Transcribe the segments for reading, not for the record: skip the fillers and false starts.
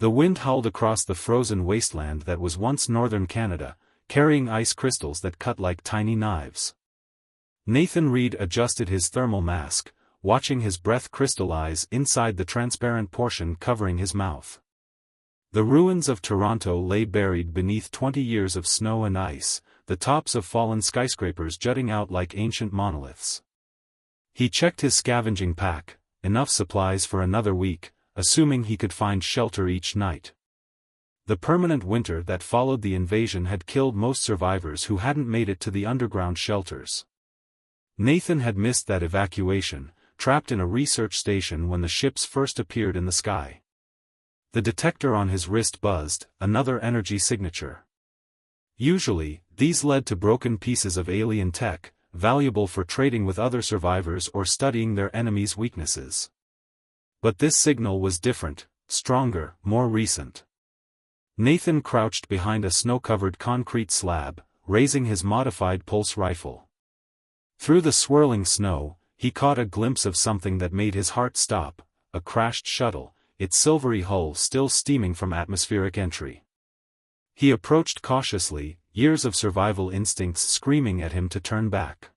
The wind howled across the frozen wasteland that was once northern Canada, carrying ice crystals that cut like tiny knives. Nathan Reed adjusted his thermal mask, watching his breath crystallize inside the transparent portion covering his mouth. The ruins of Toronto lay buried beneath 20 years of snow and ice, the tops of fallen skyscrapers jutting out like ancient monoliths. He checked his scavenging pack, enough supplies for another week, assuming he could find shelter each night. The permanent winter that followed the invasion had killed most survivors who hadn't made it to the underground shelters. Nathan had missed that evacuation, trapped in a research station when the ships first appeared in the sky. The detector on his wrist buzzed, another energy signature. Usually, these led to broken pieces of alien tech, valuable for trading with other survivors or studying their enemies' weaknesses. But this signal was different, stronger, more recent. Nathan crouched behind a snow-covered concrete slab, raising his modified pulse rifle. Through the swirling snow, he caught a glimpse of something that made his heart stop, a crashed shuttle, its silvery hull still steaming from atmospheric entry. He approached cautiously, years of survival instincts screaming at him to turn back.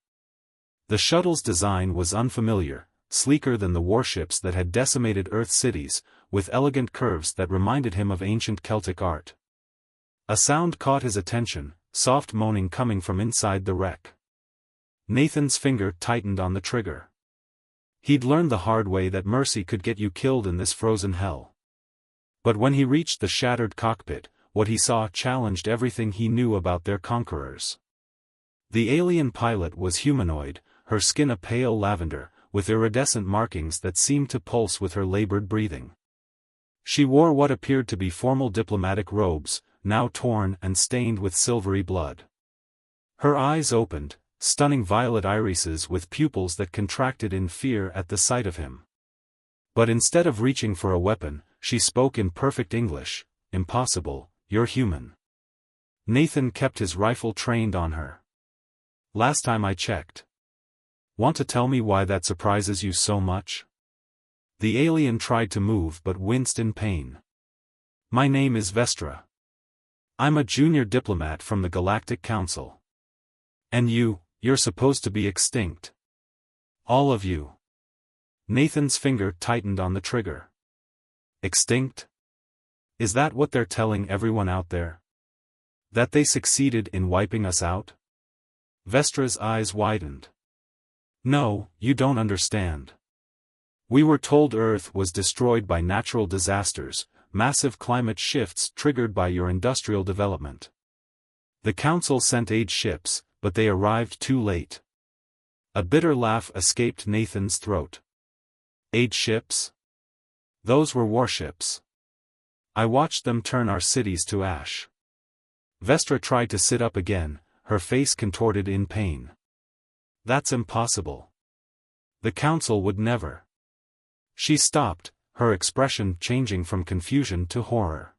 The shuttle's design was unfamiliar, sleeker than the warships that had decimated Earth cities, with elegant curves that reminded him of ancient Celtic art. A sound caught his attention, soft moaning coming from inside the wreck. Nathan's finger tightened on the trigger. He'd learned the hard way that mercy could get you killed in this frozen hell. But when he reached the shattered cockpit, what he saw challenged everything he knew about their conquerors. The alien pilot was humanoid, her skin a pale lavender, with iridescent markings that seemed to pulse with her labored breathing. She wore what appeared to be formal diplomatic robes, now torn and stained with silvery blood. Her eyes opened, stunning violet irises with pupils that contracted in fear at the sight of him. But instead of reaching for a weapon, she spoke in perfect English. "Impossible, you're human." Nathan kept his rifle trained on her. "Last time I checked." "Want to tell me why that surprises you so much?" The alien tried to move but winced in pain. "My name is Vestra. I'm a junior diplomat from the Galactic Council. And you're supposed to be extinct. All of you." Nathan's finger tightened on the trigger. "Extinct? Is that what they're telling everyone out there? That they succeeded in wiping us out?" Vestra's eyes widened. "No, you don't understand. We were told Earth was destroyed by natural disasters, massive climate shifts triggered by your industrial development. The Council sent aid ships, but they arrived too late." A bitter laugh escaped Nathan's throat. "Aid ships? Those were warships. I watched them turn our cities to ash." Vestra tried to sit up again, her face contorted in pain. "That's impossible. The Council would never." She stopped, her expression changing from confusion to horror.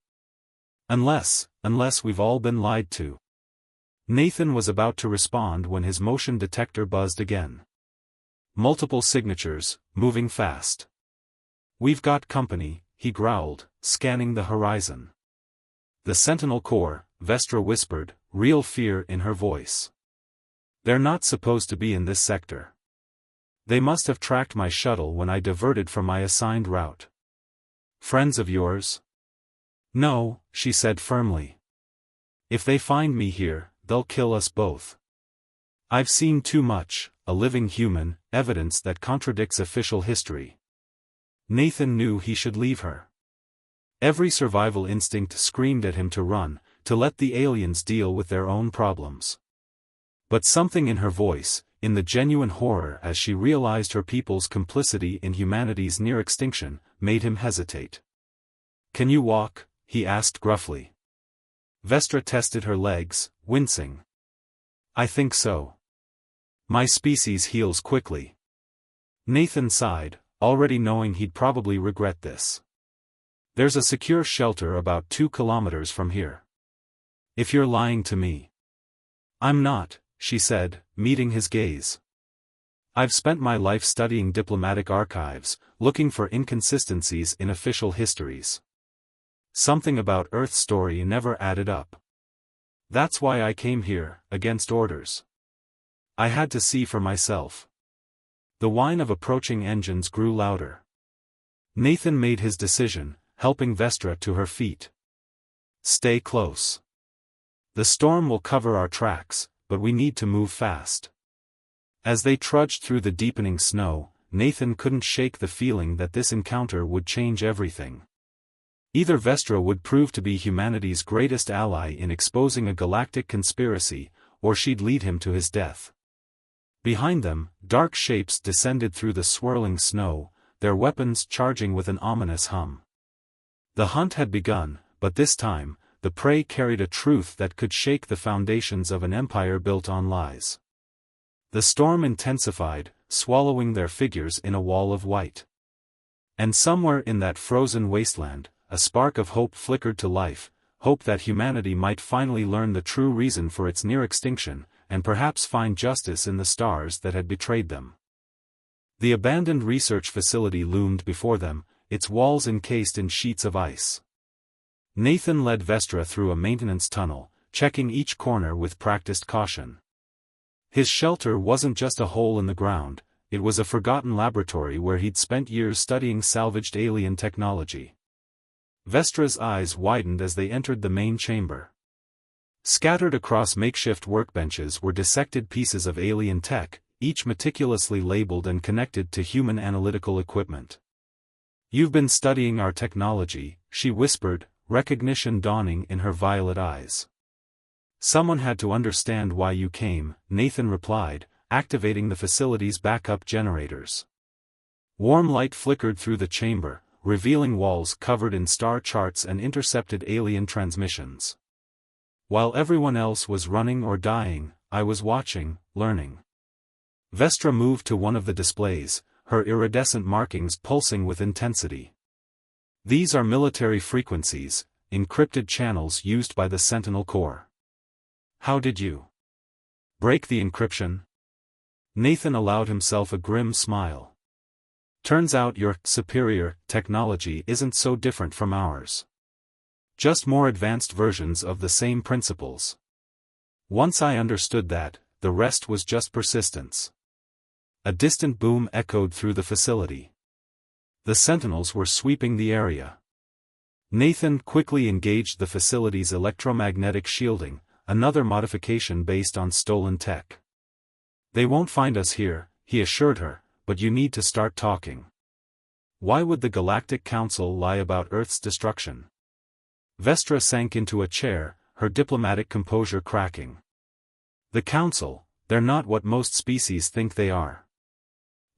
Unless we've all been lied to." Nathan was about to respond when his motion detector buzzed again. Multiple signatures, moving fast. "We've got company," he growled, scanning the horizon. "The Sentinel Corps," Vestra whispered, real fear in her voice. "They're not supposed to be in this sector. They must have tracked my shuttle when I diverted from my assigned route." "Friends of yours?" "No," she said firmly. "If they find me here, they'll kill us both. I've seen too much, a living human, evidence that contradicts official history." Nathan knew he should leave her. Every survival instinct screamed at him to run, to let the aliens deal with their own problems. But something in her voice, in the genuine horror as she realized her people's complicity in humanity's near extinction, made him hesitate. "Can you walk?" he asked gruffly. Vestra tested her legs, wincing. "I think so. My species heals quickly." Nathan sighed, already knowing he'd probably regret this. "There's a secure shelter about 2 kilometers from here. If you're lying to me." "I'm not," she said, meeting his gaze. "I've spent my life studying diplomatic archives, looking for inconsistencies in official histories. Something about Earth's story never added up. That's why I came here, against orders. I had to see for myself. The whine of approaching engines grew louder. Nathan made his decision, helping Vestra to her feet. Stay close. The storm will cover our tracks, but we need to move fast. As they trudged through the deepening snow, Nathan couldn't shake the feeling that this encounter would change everything. Either Vestra would prove to be humanity's greatest ally in exposing a galactic conspiracy, or she'd lead him to his death. Behind them, dark shapes descended through the swirling snow, their weapons charging with an ominous hum. The hunt had begun, but this time, the prey carried a truth that could shake the foundations of an empire built on lies. The storm intensified, swallowing their figures in a wall of white. And somewhere in that frozen wasteland, a spark of hope flickered to life, hope that humanity might finally learn the true reason for its near extinction, and perhaps find justice in the stars that had betrayed them. The abandoned research facility loomed before them, its walls encased in sheets of ice. Nathan led Vestra through a maintenance tunnel, checking each corner with practiced caution. His shelter wasn't just a hole in the ground, it was a forgotten laboratory where he'd spent years studying salvaged alien technology. Vestra's eyes widened as they entered the main chamber. Scattered across makeshift workbenches were dissected pieces of alien tech, each meticulously labeled and connected to human analytical equipment. "You've been studying our technology," she whispered, recognition dawning in her violet eyes. "Someone had to understand why you came," Nathan replied, activating the facility's backup generators. Warm light flickered through the chamber, revealing walls covered in star charts and intercepted alien transmissions. While everyone else was running or dying, I was watching, learning. Vestra moved to one of the displays, her iridescent markings pulsing with intensity. "These are military frequencies, encrypted channels used by the Sentinel Corps." "How did you break the encryption?" Nathan allowed himself a grim smile. "Turns out your superior technology isn't so different from ours. Just more advanced versions of the same principles. Once I understood that, the rest was just persistence." A distant boom echoed through the facility. The Sentinels were sweeping the area. Nathan quickly engaged the facility's electromagnetic shielding, another modification based on stolen tech. "They won't find us here," he assured her, "but you need to start talking. Why would the Galactic Council lie about Earth's destruction?" Vestra sank into a chair, her diplomatic composure cracking. "The Council, they're not what most species think they are.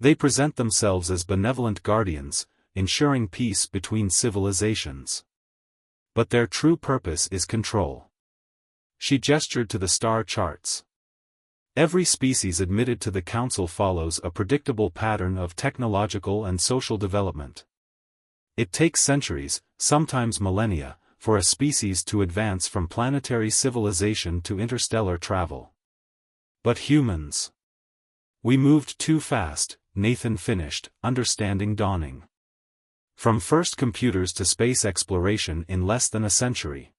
They present themselves as benevolent guardians, ensuring peace between civilizations. But their true purpose is control." She gestured to the star charts. "Every species admitted to the Council follows a predictable pattern of technological and social development. It takes centuries, sometimes millennia, for a species to advance from planetary civilization to interstellar travel. But humans, we moved too fast," Nathan finished, understanding dawning. "From first computers to space exploration in less than a century."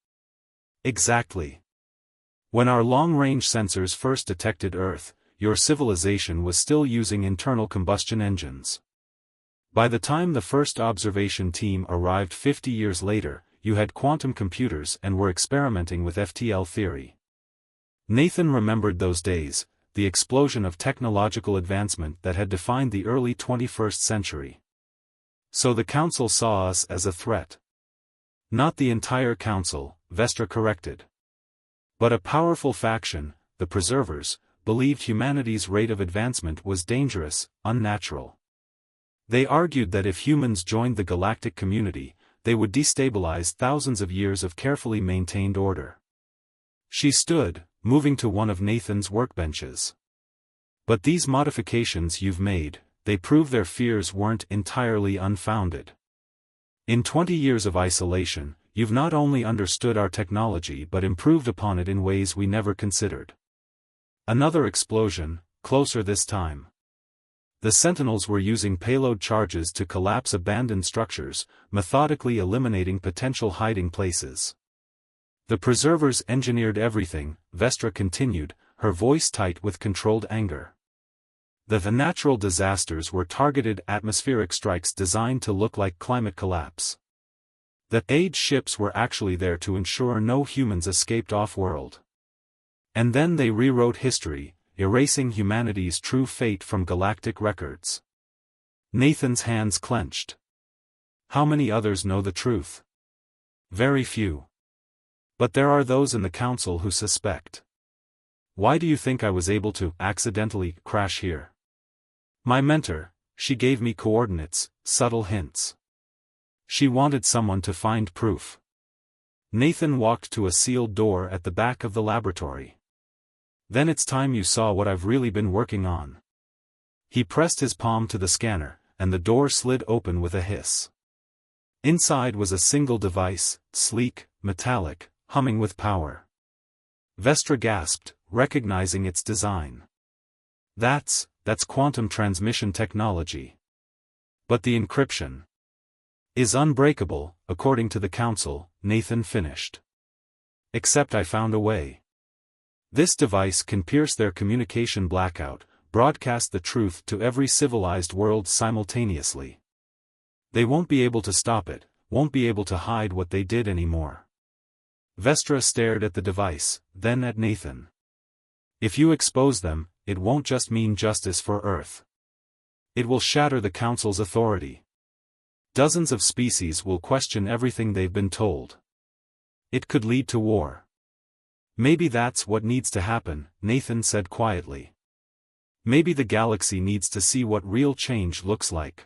"Exactly. When our long-range sensors first detected Earth, your civilization was still using internal combustion engines. By the time the first observation team arrived 50 years later, you had quantum computers and were experimenting with FTL theory." Nathan remembered those days, the explosion of technological advancement that had defined the early 21st century. "So the Council saw us as a threat." "Not the entire Council," Vestra corrected. "But a powerful faction, the Preservers, believed humanity's rate of advancement was dangerous, unnatural. They argued that if humans joined the galactic community, they would destabilize thousands of years of carefully maintained order." She stood, moving to one of Nathan's workbenches. "But these modifications you've made, they prove their fears weren't entirely unfounded. In 20 years of isolation, you've not only understood our technology but improved upon it in ways we never considered." Another explosion, closer this time. The Sentinels were using payload charges to collapse abandoned structures, methodically eliminating potential hiding places. The Preservers engineered everything, Vestra continued, her voice tight with controlled anger. The natural disasters were targeted atmospheric strikes designed to look like climate collapse. The aid ships were actually there to ensure no humans escaped off-world. And then they rewrote history, erasing humanity's true fate from galactic records. Nathan's hands clenched. How many others know the truth? Very few. But there are those in the Council who suspect. Why do you think I was able to accidentally crash here? My mentor, she gave me coordinates, subtle hints. She wanted someone to find proof. Nathan walked to a sealed door at the back of the laboratory. Then it's time you saw what I've really been working on. He pressed his palm to the scanner, and the door slid open with a hiss. Inside was a single device, sleek, metallic, humming with power. Vestra gasped, recognizing its design. That's quantum transmission technology. But the encryption is unbreakable, according to the Council, Nathan finished. Except I found a way. This device can pierce their communication blackout, broadcast the truth to every civilized world simultaneously. They won't be able to stop it, won't be able to hide what they did anymore. Vestra stared at the device, then at Nathan. If you expose them, it won't just mean justice for Earth. It will shatter the Council's authority. Dozens of species will question everything they've been told. It could lead to war. Maybe that's what needs to happen, Nathan said quietly. Maybe the galaxy needs to see what real change looks like.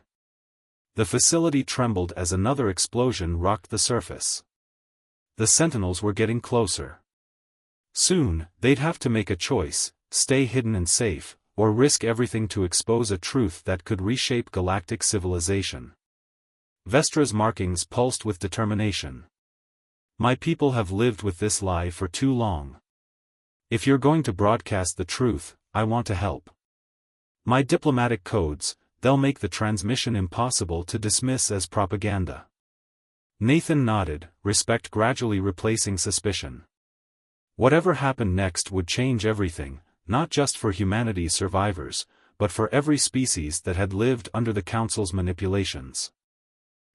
The facility trembled as another explosion rocked the surface. The Sentinels were getting closer. Soon, they'd have to make a choice, stay hidden and safe, or risk everything to expose a truth that could reshape galactic civilization. Vestra's markings pulsed with determination. My people have lived with this lie for too long. If you're going to broadcast the truth, I want to help. My diplomatic codes, they'll make the transmission impossible to dismiss as propaganda. Nathan nodded, respect gradually replacing suspicion. Whatever happened next would change everything, not just for humanity's survivors, but for every species that had lived under the Council's manipulations.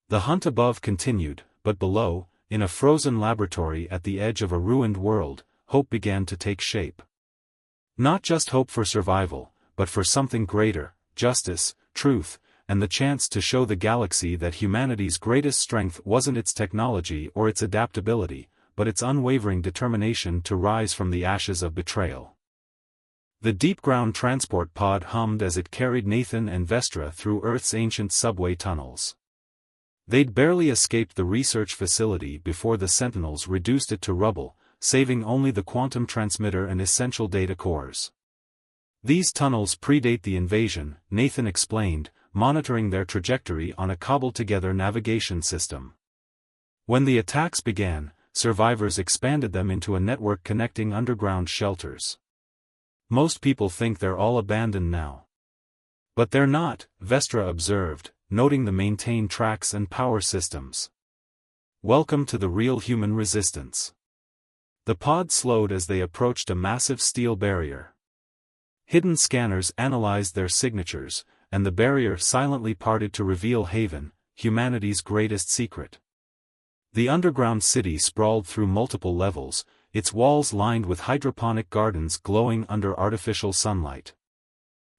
The hunt above continued, but below, in a frozen laboratory at the edge of a ruined world, hope began to take shape. Not just hope for survival, but for something greater, justice, truth, and the chance to show the galaxy that humanity's greatest strength wasn't its technology or its adaptability, but its unwavering determination to rise from the ashes of betrayal. The deep-ground transport pod hummed as it carried Nathan and Vestra through Earth's ancient subway tunnels. They'd barely escaped the research facility before the Sentinels reduced it to rubble, saving only the quantum transmitter and essential data cores. These tunnels predate the invasion, Nathan explained, monitoring their trajectory on a cobbled-together navigation system. When the attacks began, survivors expanded them into a network connecting underground shelters. Most people think they're all abandoned now. But they're not, Vestra observed, noting the maintained tracks and power systems. Welcome to the real human resistance. The pod slowed as they approached a massive steel barrier. Hidden scanners analyzed their signatures, and the barrier silently parted to reveal Haven, humanity's greatest secret. The underground city sprawled through multiple levels, its walls lined with hydroponic gardens glowing under artificial sunlight.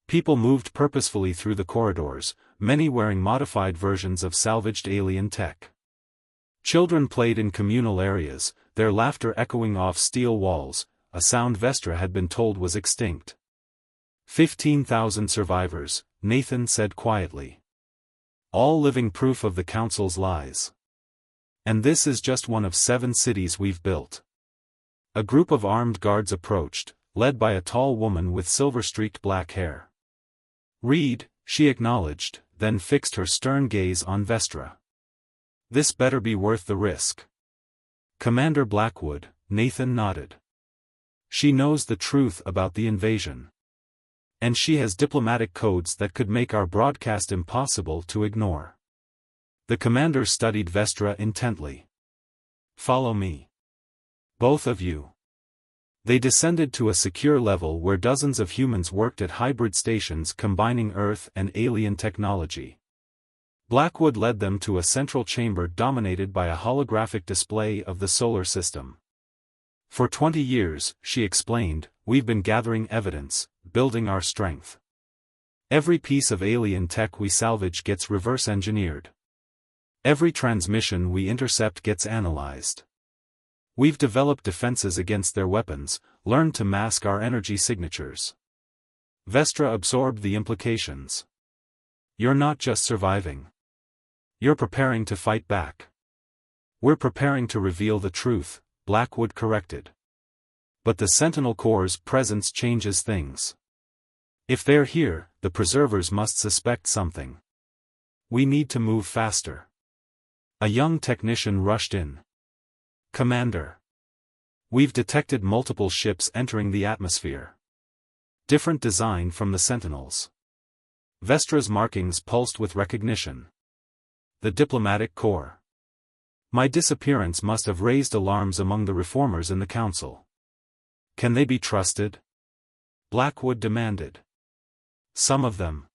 People moved purposefully through the corridors, many wearing modified versions of salvaged alien tech. Children played in communal areas, their laughter echoing off steel walls, a sound Vestra had been told was extinct. 15,000 survivors, Nathan said quietly. All living proof of the Council's lies. And this is just one of 7 cities we've built. A group of armed guards approached, led by a tall woman with silver-streaked black hair. Read, she acknowledged, then fixed her stern gaze on Vestra. This better be worth the risk. Commander Blackwood, Nathan nodded. She knows the truth about the invasion. And she has diplomatic codes that could make our broadcast impossible to ignore. The commander studied Vestra intently. Follow me. Both of you. They descended to a secure level where dozens of humans worked at hybrid stations combining Earth and alien technology. Blackwood led them to a central chamber dominated by a holographic display of the solar system. For 20 years, she explained, we've been gathering evidence, building our strength. Every piece of alien tech we salvage gets reverse engineered. Every transmission we intercept gets analyzed. We've developed defenses against their weapons, learned to mask our energy signatures. Vestra absorbed the implications. You're not just surviving. You're preparing to fight back. We're preparing to reveal the truth, Blackwood corrected. But the Sentinel Corps' presence changes things. If they're here, the preservers must suspect something. We need to move faster. A young technician rushed in. Commander. We've detected multiple ships entering the atmosphere. Different design from the Sentinels. Vestra's markings pulsed with recognition. The diplomatic corps. My disappearance must have raised alarms among the reformers in the council. Can they be trusted? Blackwood demanded. Some of them.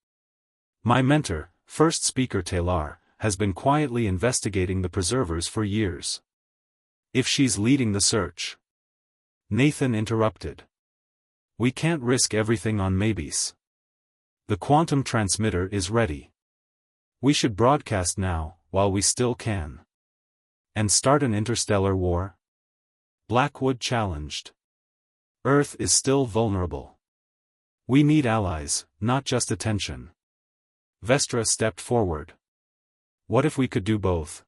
My mentor, First Speaker Taylor, has been quietly investigating the preservers for years. If she's leading the search. Nathan interrupted. We can't risk everything on maybes. The quantum transmitter is ready. We should broadcast now, while we still can. And start an interstellar war? Blackwood challenged. Earth is still vulnerable. We need allies, not just attention. Vestra stepped forward. What if we could do both?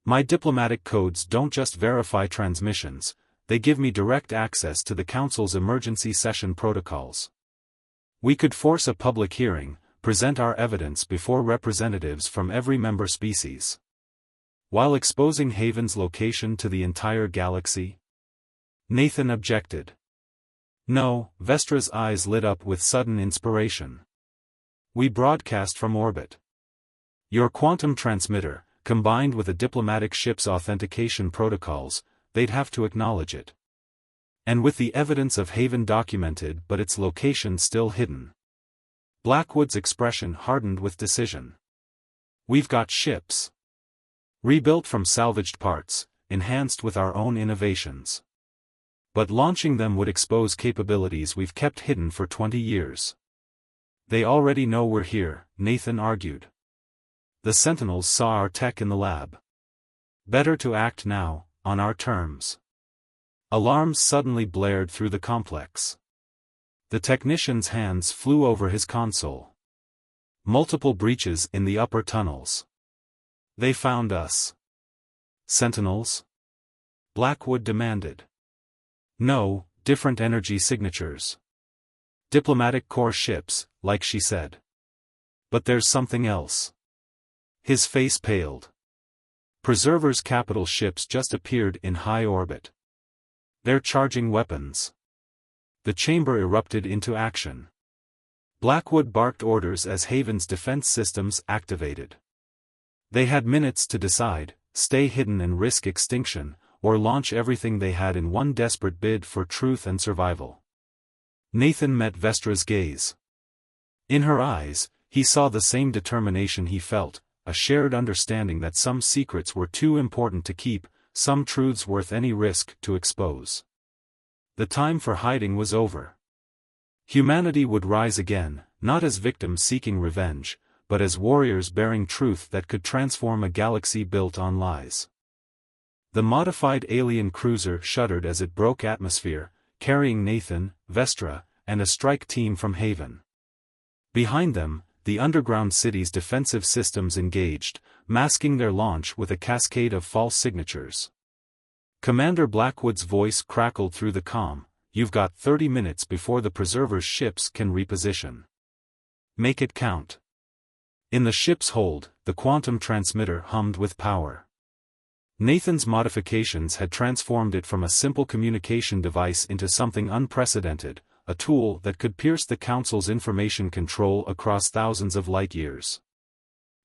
My diplomatic codes don't just verify transmissions, they give me direct access to the Council's emergency session protocols. We could force a public hearing, present our evidence before representatives from every member species. While exposing Haven's location to the entire galaxy? Nathan objected. No, Vestra's eyes lit up with sudden inspiration. We broadcast from orbit. Your quantum transmitter, combined with a diplomatic ship's authentication protocols, they'd have to acknowledge it. And with the evidence of Haven documented but its location still hidden. Blackwood's expression hardened with decision. We've got ships. Rebuilt from salvaged parts, enhanced with our own innovations. But launching them would expose capabilities we've kept hidden for 20 years. They already know we're here, Nathan argued. The Sentinels saw our tech in the lab. Better to act now, on our terms. Alarms suddenly blared through the complex. The technician's hands flew over his console. Multiple breaches in the upper tunnels. They found us. Sentinels? Blackwood demanded. No, different energy signatures. Diplomatic Corps ships, like she said. But there's something else. His face paled. Preserver's capital ships just appeared in high orbit. They're charging weapons. The chamber erupted into action. Blackwood barked orders as Haven's defense systems activated. They had minutes to decide, stay hidden and risk extinction, or launch everything they had in one desperate bid for truth and survival. Nathan met Vestra's gaze. In her eyes, he saw the same determination he felt, a shared understanding that some secrets were too important to keep, some truths worth any risk to expose. The time for hiding was over. Humanity would rise again, not as victims seeking revenge, but as warriors bearing truth that could transform a galaxy built on lies. The modified alien cruiser shuddered as it broke atmosphere, carrying Nathan, Vestra, and a strike team from Haven. Behind them, the underground city's defensive systems engaged, masking their launch with a cascade of false signatures. Commander Blackwood's voice crackled through the comm. You've got 30 minutes before the preserver's ships can reposition. Make it count. In the ship's hold, the quantum transmitter hummed with power. Nathan's modifications had transformed it from a simple communication device into something unprecedented, a a tool that could pierce the Council's information control across thousands of light-years.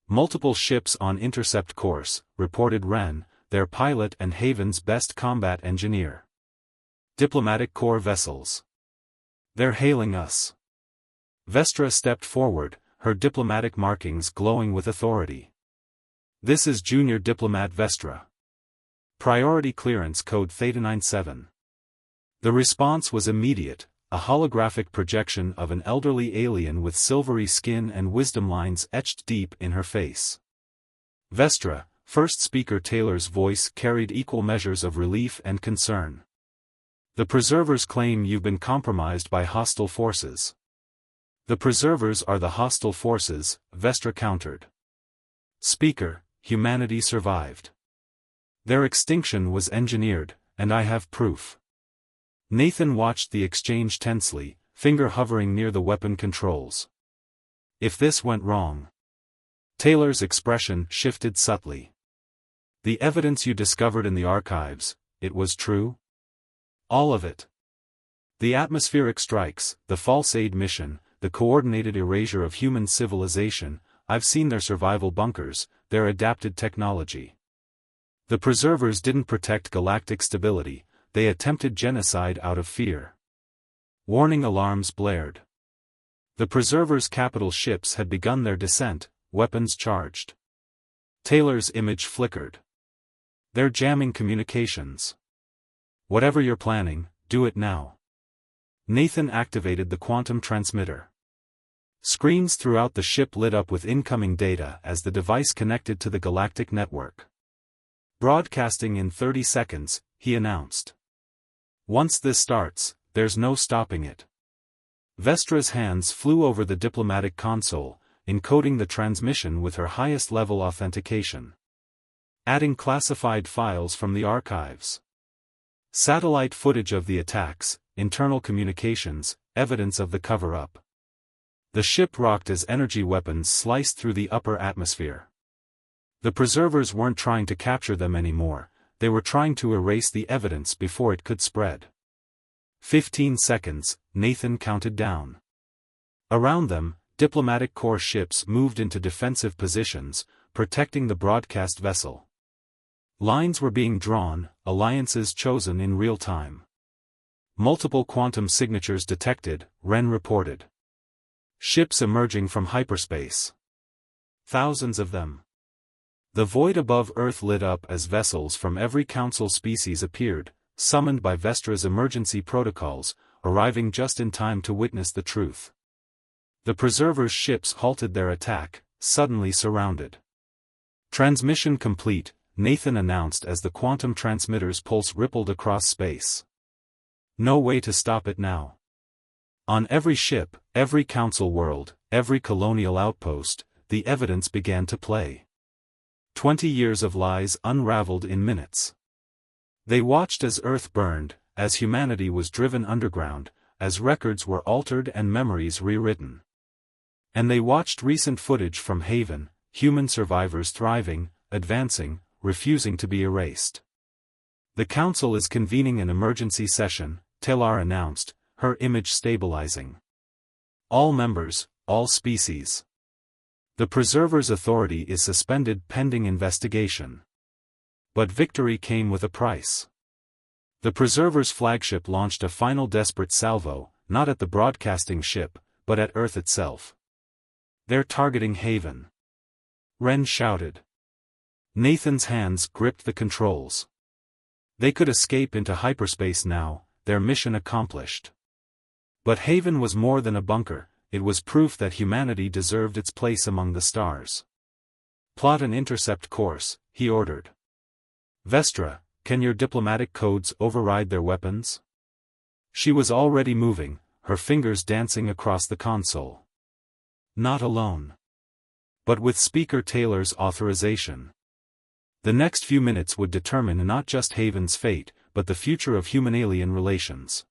"Multiple ships on intercept course," reported Wren, their pilot and Haven's best combat engineer. "Diplomatic Corps vessels. They're hailing us." Vestra stepped forward, her diplomatic markings glowing with authority. "This is Junior Diplomat Vestra. Priority clearance code Theta-97." The response was immediate, a holographic projection of an elderly alien with silvery skin and wisdom lines etched deep in her face. "Vestra," first speaker Taylor's voice carried equal measures of relief and concern. "The Preservers claim you've been compromised by hostile forces." "The Preservers are the hostile forces," Vestra countered. "Speaker, humanity survived. Their extinction was engineered, and I have proof." Nathan watched the exchange tensely, finger hovering near the weapon controls. "If this went wrong..." Taylor's expression shifted subtly. "The evidence you discovered in the archives, it was true? All of it? The atmospheric strikes, the false aid mission, the coordinated erasure of human civilization, I've seen their survival bunkers, their adapted technology. The Preservers didn't protect galactic stability, they attempted genocide out of fear." Warning alarms blared. The Preservers' capital ships had begun their descent, weapons charged. Taylor's image flickered. "They're jamming communications. Whatever you're planning, do it now." Nathan activated the quantum transmitter. Screens throughout the ship lit up with incoming data as the device connected to the galactic network. "Broadcasting in 30 seconds, he announced. "Once this starts, there's no stopping it." Vestra's hands flew over the diplomatic console, encoding the transmission with her highest-level authentication. Adding classified files from the archives. Satellite footage of the attacks, internal communications, evidence of the cover-up. The ship rocked as energy weapons sliced through the upper atmosphere. The Preservers weren't trying to capture them anymore, they were trying to erase the evidence before it could spread. 15 seconds, Nathan counted down. Around them, diplomatic corps ships moved into defensive positions, protecting the broadcast vessel. Lines were being drawn, alliances chosen in real time. "Multiple quantum signatures detected," Wren reported. "Ships emerging from hyperspace. Thousands of them." The void above Earth lit up as vessels from every Council species appeared, summoned by Vestra's emergency protocols, arriving just in time to witness the truth. The Preservers' ships halted their attack, suddenly surrounded. "Transmission complete," Nathan announced as the quantum transmitter's pulse rippled across space. "No way to stop it now." On every ship, every Council world, every colonial outpost, the evidence began to play. 20 years of lies unraveled in minutes. They watched as Earth burned, as humanity was driven underground, as records were altered and memories rewritten. And they watched recent footage from Haven, human survivors thriving, advancing, refusing to be erased. "The Council is convening an emergency session," Taylor announced, her image stabilizing. "All members, all species. The Preservers' authority is suspended pending investigation." But victory came with a price. The Preservers' flagship launched a final desperate salvo, not at the broadcasting ship, but at Earth itself. "They're targeting Haven," Wren shouted. Nathan's hands gripped the controls. They could escape into hyperspace now, their mission accomplished. But Haven was more than a bunker, it was proof that humanity deserved its place among the stars. "Plot an intercept course," he ordered. "Vestra, can your diplomatic codes override their weapons?" She was already moving, her fingers dancing across the console. Not alone. But with Speaker Taylor's authorization. The next few minutes would determine not just Haven's fate, but the future of human-alien relations.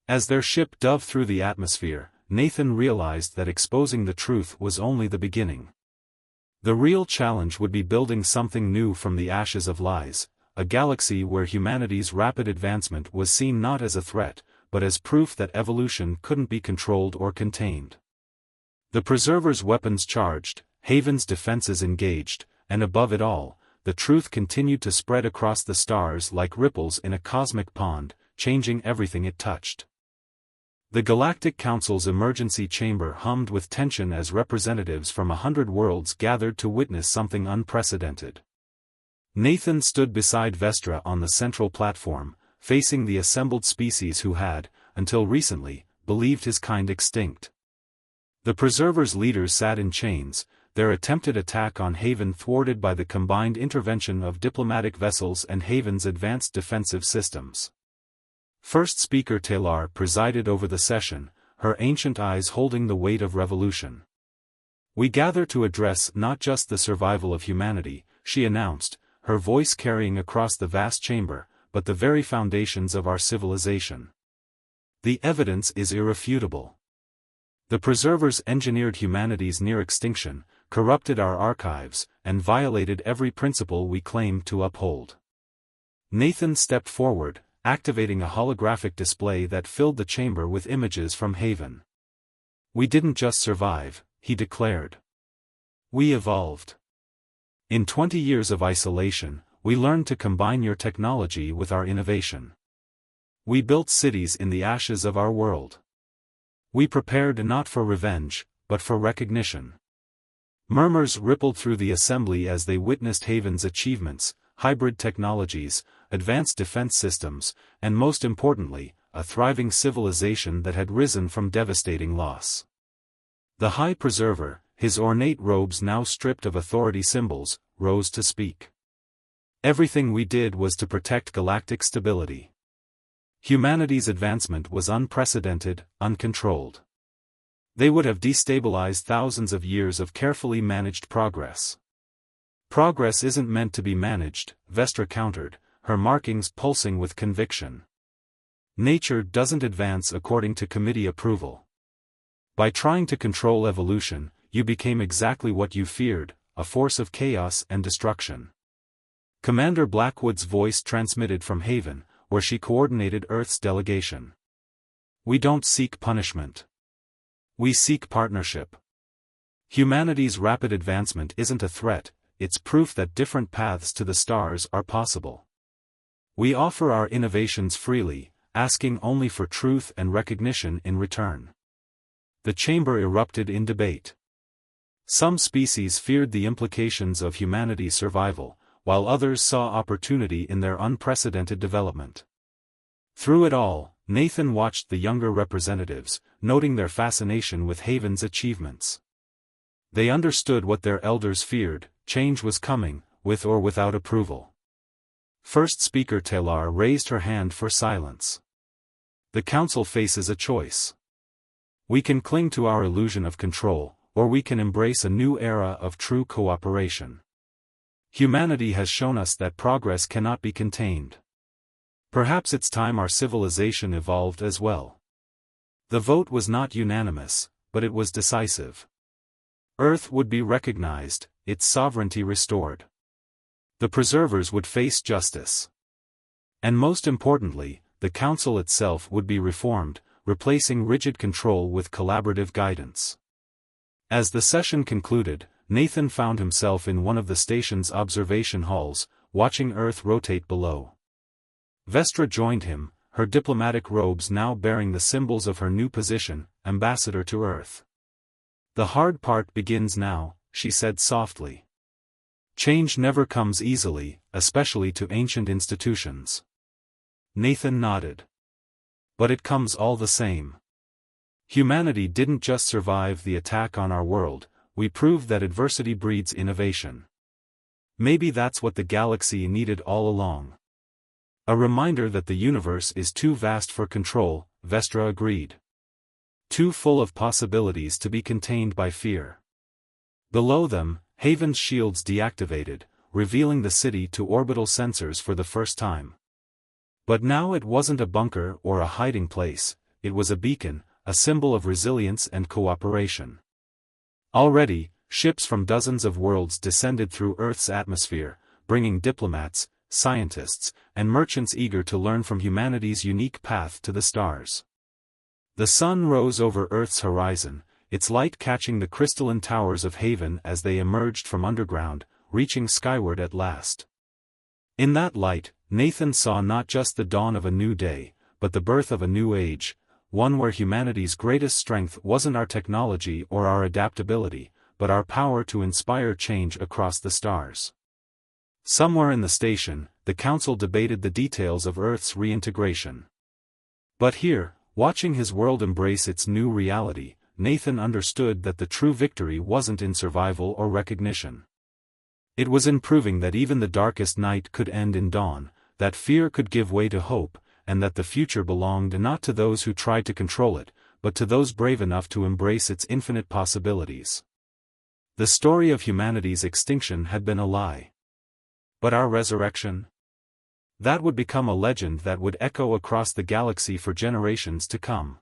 As their ship dove through the atmosphere, Nathan realized that exposing the truth was only the beginning. The real challenge would be building something new from the ashes of lies, a galaxy where humanity's rapid advancement was seen not as a threat, but as proof that evolution couldn't be controlled or contained. The Preserver's weapons charged, Haven's defenses engaged, and above it all, the truth continued to spread across the stars like ripples in a cosmic pond, changing everything it touched. The Galactic Council's emergency chamber hummed with tension as representatives from 100 worlds gathered to witness something unprecedented. Nathan stood beside Vestra on the central platform, facing the assembled species who had, until recently, believed his kind extinct. The Preserver's leaders sat in chains, their attempted attack on Haven thwarted by the combined intervention of diplomatic vessels and Haven's advanced defensive systems. First Speaker Taylor presided over the session, her ancient eyes holding the weight of revolution. "We gather to address not just the survival of humanity," she announced, her voice carrying across the vast chamber, "but the very foundations of our civilization. The evidence is irrefutable. The Preservers engineered humanity's near extinction, corrupted our archives, and violated every principle we claim to uphold." Nathan stepped forward, activating a holographic display that filled the chamber with images from Haven. "We didn't just survive," he declared. "We evolved. In 20 years of isolation, we learned to combine your technology with our innovation. We built cities in the ashes of our world. We prepared not for revenge, but for recognition." Murmurs rippled through the assembly as they witnessed Haven's achievements, hybrid technologies, advanced defense systems, and most importantly, a thriving civilization that had risen from devastating loss. The High Preserver, his ornate robes now stripped of authority symbols, rose to speak. "Everything we did was to protect galactic stability. Humanity's advancement was unprecedented, uncontrolled. They would have destabilized thousands of years of carefully managed progress." "Progress isn't meant to be managed," Vestra countered, her markings pulsing with conviction. "Nature doesn't advance according to committee approval. By trying to control evolution, you became exactly what you feared, a force of chaos and destruction." Commander Blackwood's voice transmitted from Haven, where she coordinated Earth's delegation. "We don't seek punishment. We seek partnership. Humanity's rapid advancement isn't a threat, it's proof that different paths to the stars are possible. We offer our innovations freely, asking only for truth and recognition in return." The chamber erupted in debate. Some species feared the implications of humanity's survival, while others saw opportunity in their unprecedented development. Through it all, Nathan watched the younger representatives, noting their fascination with Haven's achievements. They understood what their elders feared: change was coming, with or without approval. First Speaker Taylor raised her hand for silence. "The Council faces a choice. We can cling to our illusion of control, or we can embrace a new era of true cooperation. Humanity has shown us that progress cannot be contained. Perhaps it's time our civilization evolved as well." The vote was not unanimous, but it was decisive. Earth would be recognized, its sovereignty restored. The Preservers would face justice. And most importantly, the Council itself would be reformed, replacing rigid control with collaborative guidance. As the session concluded, Nathan found himself in one of the station's observation halls, watching Earth rotate below. Vestra joined him, her diplomatic robes now bearing the symbols of her new position, ambassador to Earth. "The hard part begins now," she said softly. "Change never comes easily, especially to ancient institutions." Nathan nodded. "But it comes all the same. Humanity didn't just survive the attack on our world, we proved that adversity breeds innovation. Maybe that's what the galaxy needed all along." "A reminder that the universe is too vast for control," Vestra agreed. "Too full of possibilities to be contained by fear." Below them, Haven's shields deactivated, revealing the city to orbital sensors for the first time. But now it wasn't a bunker or a hiding place, it was a beacon, a symbol of resilience and cooperation. Already, ships from dozens of worlds descended through Earth's atmosphere, bringing diplomats, scientists, and merchants eager to learn from humanity's unique path to the stars. The sun rose over Earth's horizon, its light catching the crystalline towers of Haven as they emerged from underground, reaching skyward at last. In that light, Nathan saw not just the dawn of a new day, but the birth of a new age, one where humanity's greatest strength wasn't our technology or our adaptability, but our power to inspire change across the stars. Somewhere in the station, the council debated the details of Earth's reintegration. But here, watching his world embrace its new reality, Nathan understood that the true victory wasn't in survival or recognition. It was in proving that even the darkest night could end in dawn, that fear could give way to hope, and that the future belonged not to those who tried to control it, but to those brave enough to embrace its infinite possibilities. The story of humanity's extinction had been a lie. But our resurrection? That would become a legend that would echo across the galaxy for generations to come.